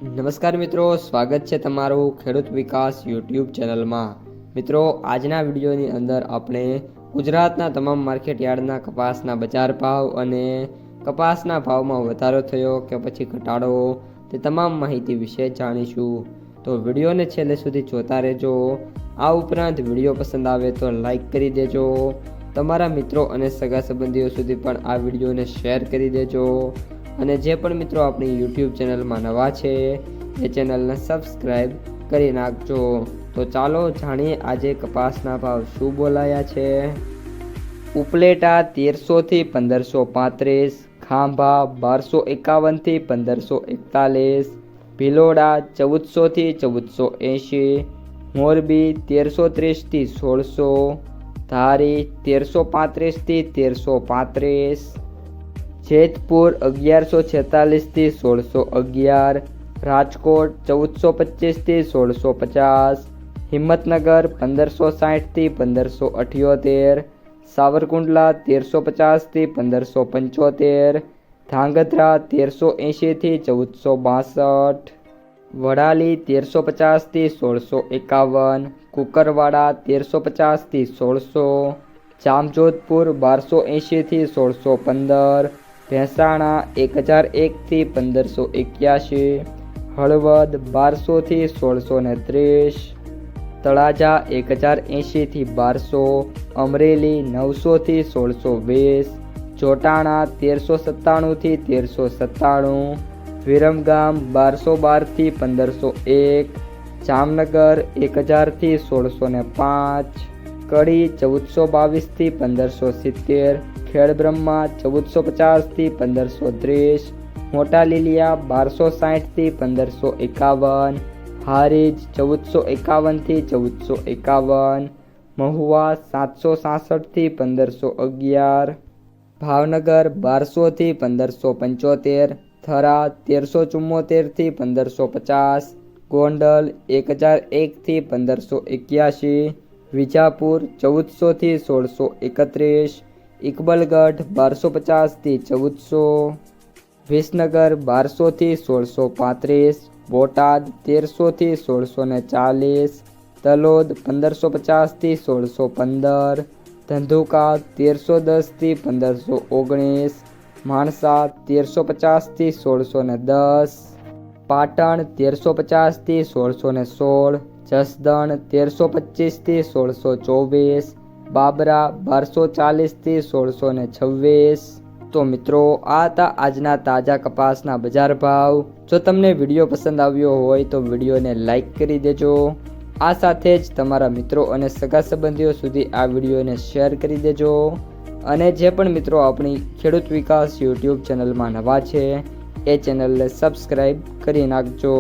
નમસ્કાર મિત્રો, સ્વાગત છે તમારું ખેડૂત વિકાસ યુટ્યુબ ચેનલમાં। મિત્રો, આજના વિડીયોની અંદર આપણે ગુજરાતના તમામ માર્કેટ યાર્ડના કપાસના બજાર ભાવ અને કપાસના ભાવમાં વધારો થયો કે પછી ઘટાડો તે તમામ માહિતી વિશે જાણીશું। તો વિડીયોને છેલ્લે સુધી જોતા રહેજો। આ ઉપરાંત વિડીયો પસંદ આવે તો લાઈક કરી દેજો, તમારા મિત્રો અને સગા સંબંધીઓ સુધી પણ આ વિડીયોને શેર કરી દેજો અને જે પણ મિત્રો આપણી યુટ્યુબ ચેનલમાં નવા છે એ ચેનલને સબસ્ક્રાઈબ કરી નાખજો। તો ચાલો જાણીએ આજે કપાસના ભાવ શું બોલાયા છે। ઉપલેટા 1300 થી 1535, ખાંભા 1251 થી 1541, ભિલોડા 1400 થી 1480, મોરબી 1330 થી 1600, ધારી 1335 થી 1335, જેતપુર 1146 થી 1611, રાજકોટ 1425 થી 1650, હિંમતનગર 1560 થી 1578, સાવરકુંડલા 1350 થી 1575, ધાંગધ્રા 1380 થી 1462, વડાલી 1350 થી 1651, કુકરવાડા 1350 થી 1600, જામજોધપુર 1280 થી 1615, ભેંસાણા 1001 થી 1581, હળવદ 1200 થી 1630, તળાજા 1080 થી 1200, અમરેલી 900 થી 1620, જોટાણા 1397 થી 1397, વિરમગામ 1212 થી 1501, જામનગર 1000 થી 1605, કડી 1422 થી 1570, ખેડબ્રહ્મા 1450 થી 1530, મોટા લીલિયા 1260 થી 1551, હારીજ 1451 થી 1451, મહુવા 766 થી 1511, ભાવનગર 1200 થી 1575, થરા 1374 થી 1550, ગોંડલ 1001 થી 1581, વિજાપુર 1400 થી 1631, ઇકબલગઢ 1250 થી 1400, વિસનગર 1200 થી 1635, બોટાદ 1300 થી 1640, તલોદ 1550 થી 1615, ધંધુકા 1310 થી 1519, માણસા 1350 થી 1610, પાટણ 1350 થી 1616, જસદણ 1325 થી 1624, બાબરા 1240 થી 1626। તો મિત્રો, આ હતા આજના તાજા કપાસના બજાર ભાવ। જો તમને વિડીયો પસંદ આવ્યો હોય તો વિડીયોને લાઈક કરી દેજો। આ સાથે જ તમારા મિત્રો અને સગા સંબંધીઓ સુધી આ વિડીયોને શેર કરી દેજો અને જે પણ મિત્રો આપણી ખેડૂત વિકાસ યુટ્યુબ ચેનલમાં નવા છે એ ચેનલને સબસ્ક્રાઈબ કરી નાખજો।